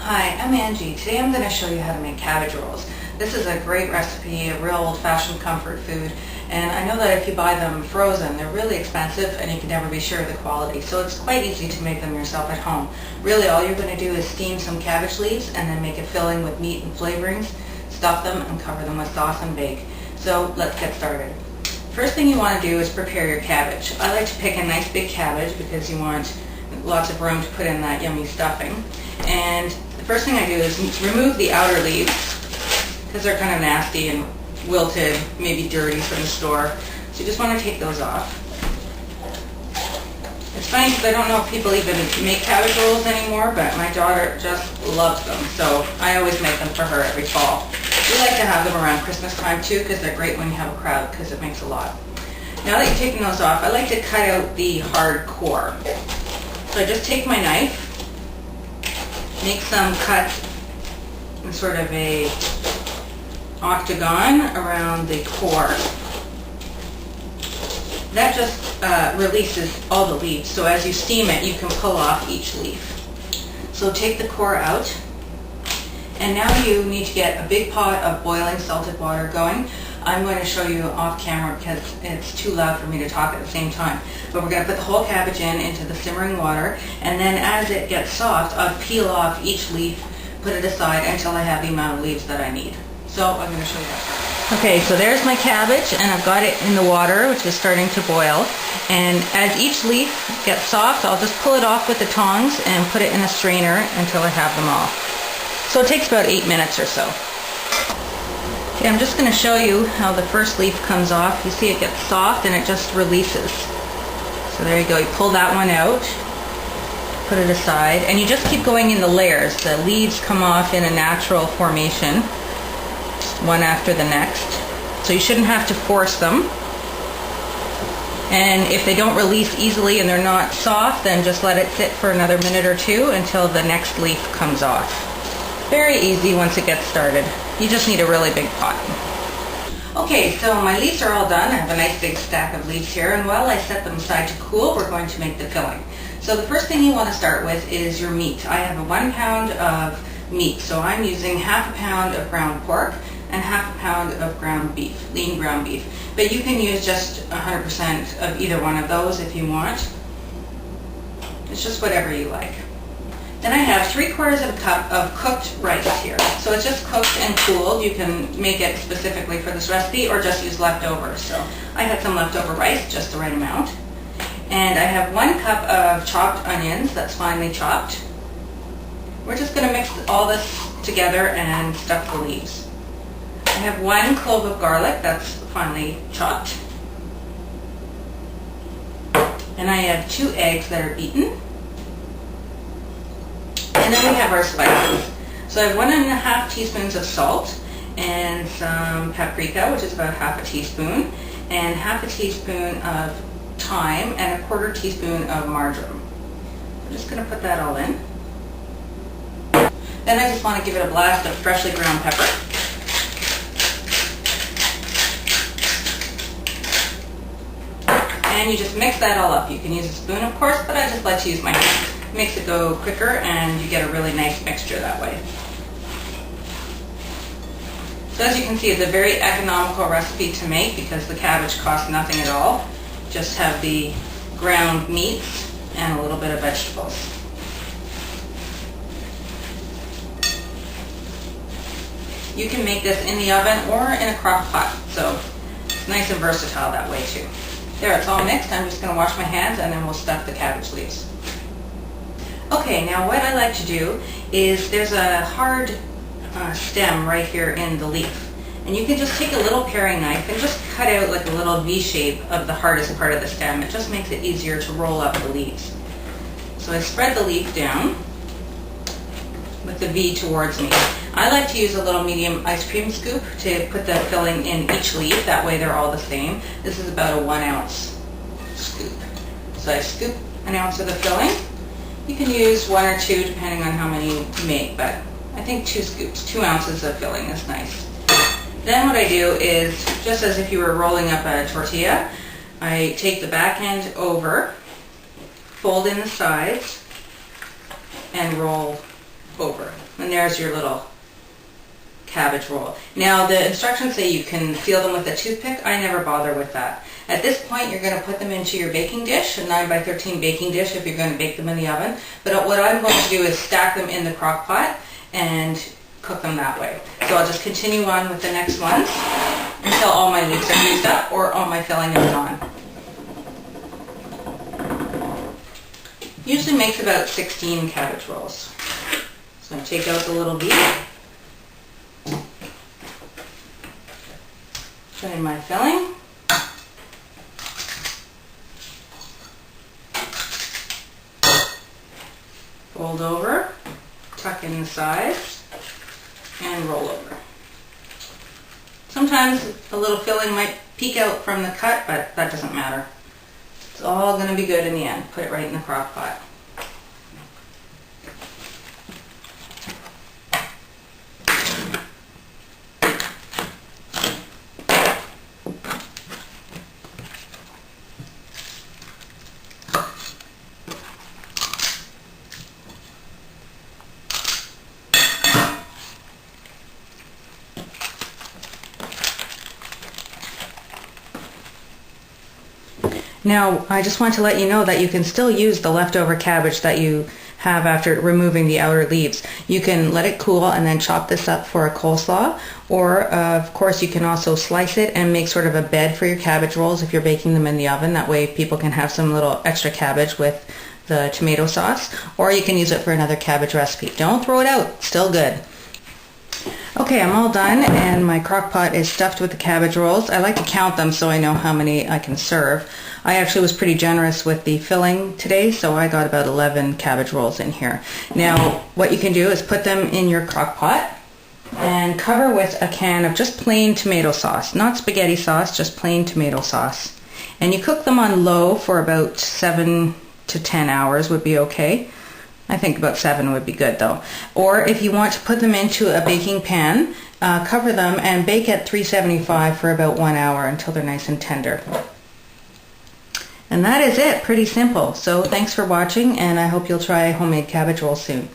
Hi, I'm Angie. Today I'm going to show you how to make cabbage rolls. This is a great recipe, a real old-fashioned comfort food, and I know that if you buy them frozen, they're really expensive and you can never be sure of the quality, so it's quite easy to make them yourself at home. Really all you're going to do is steam some cabbage leaves and then make a filling with meat and flavorings, stuff them and cover them with sauce and bake. So let's get started. First thing you want to do is prepare your cabbage. I like to pick a nice big cabbage because you want lots of room to put in that yummy stuffing. And the first thing I do is remove the outer leaves because they're kind of nasty and wilted, maybe dirty from the store. So you just want to take those off. It's funny because I don't know if people even make cabbage rolls anymore, but my daughter just loves them. So I always make them for her every fall. We like to have them around Christmas time too because they're great when you have a crowd because it makes a lot. Now that you've taken those off, I like to cut out the hard core. So I just take my knife, make some cuts in sort of a octagon around the core. That just releases all the leaves, so as you steam it you can pull off each leaf. So take the core out, and now you need to get a big pot of boiling salted water going. I'm going to show you off camera because it's too loud for me to talk at the same time. But we're going to put the whole cabbage into the simmering water, and then as it gets soft, I'll peel off each leaf, put it aside until I have the amount of leaves that I need. So I'm going to show you that. Okay, so there's my cabbage, and I've got it in the water, which is starting to boil. And as each leaf gets soft, I'll just pull it off with the tongs and put it in a strainer until I have them all. So it takes about 8 minutes or so. Okay, I'm just going to show you how the first leaf comes off. You see it gets soft and it just releases. So there you go, you pull that one out, put it aside, and you just keep going in the layers. The leaves come off in a natural formation, one after the next. So you shouldn't have to force them. And if they don't release easily and they're not soft, then just let it sit for another minute or two until the next leaf comes off. Very easy once it gets started. You just need a really big pot. Okay, so my leaves are all done. I have a nice big stack of leaves here, and while I set them aside to cool, we're going to make the filling. So the first thing you want to start with is your meat. I have a 1 pound of meat, so I'm using half a pound of ground pork and half a pound of ground beef, lean ground beef. But you can use just 100% of either one of those if you want. It's just whatever you like. Then I have 3/4 of a cup of cooked rice here. So it's just cooked and cooled. You can make it specifically for this recipe or just use leftovers. So I had some leftover rice, just the right amount. And I have 1 cup of chopped onions that's finely chopped. We're just going to mix all this together and stuff the leaves. I have 1 clove of garlic that's finely chopped. And I have 2 eggs that are beaten. And then we have our spices. So I have 1.5 teaspoons of salt and some paprika, which is about half a teaspoon, and half a teaspoon of thyme and 1/4 teaspoon of marjoram. I'm just going to put that all in. Then I just want to give it a blast of freshly ground pepper. And you just mix that all up. You can use a spoon, of course, but I just like to use my hand. Makes it go quicker and you get a really nice mixture that way. So as you can see, it's a very economical recipe to make because the cabbage costs nothing at all. Just have the ground meats and a little bit of vegetables. You can make this in the oven or in a crock pot, so it's nice and versatile that way too. There, it's all mixed. I'm just going to wash my hands and then we'll stuff the cabbage leaves. Okay, now what I like to do is there's a hard stem right here in the leaf. And you can just take a little paring knife and just cut out like a little V shape of the hardest part of the stem. It just makes it easier to roll up the leaves. So I spread the leaf down with the V towards me. I like to use a little medium ice cream scoop to put the filling in each leaf. That way they're all the same. This is about a 1 ounce scoop. So I scoop 1 ounce of the filling. You can use 1 or 2 depending on how many you make, but I think 2 scoops, 2 ounces of filling is nice. Then what I do is, just as if you were rolling up a tortilla, I take the back end over, fold in the sides, and roll over. And there's your little cabbage roll. Now the instructions say you can feel them with a toothpick. I never bother with that. At this point you're going to put them into your baking dish, a 9x13 baking dish if you're going to bake them in the oven. But what I'm going to do is stack them in the crock pot and cook them that way. So I'll just continue on with the next ones until all my leaves are used up or all my filling is gone. Usually makes about 16 cabbage rolls. So I'm going to take out the little leaf. Put in my filling. Fold over, tuck in the sides, and roll over. Sometimes a little filling might peek out from the cut, but that doesn't matter. It's all going to be good in the end. Put it right in the crock pot. Now, I just want to let you know that you can still use the leftover cabbage that you have after removing the outer leaves. You can let it cool and then chop this up for a coleslaw, or of course you can also slice it and make sort of a bed for your cabbage rolls if you're baking them in the oven. That way people can have some little extra cabbage with the tomato sauce, or you can use it for another cabbage recipe. Don't throw it out, still good. Okay, I'm all done and my crock pot is stuffed with the cabbage rolls. I like to count them so I know how many I can serve. I actually was pretty generous with the filling today, so I got about 11 cabbage rolls in here. Now, what you can do is put them in your crock pot and cover with a can of just plain tomato sauce, not spaghetti sauce, just plain tomato sauce. And you cook them on low for about 7 to 10 hours would be okay. I think about 7 would be good though. Or if you want to put them into a baking pan, cover them and bake at 375 for about 1 hour until they're nice and tender. And that is it, pretty simple. So thanks for watching and I hope you'll try homemade cabbage rolls soon.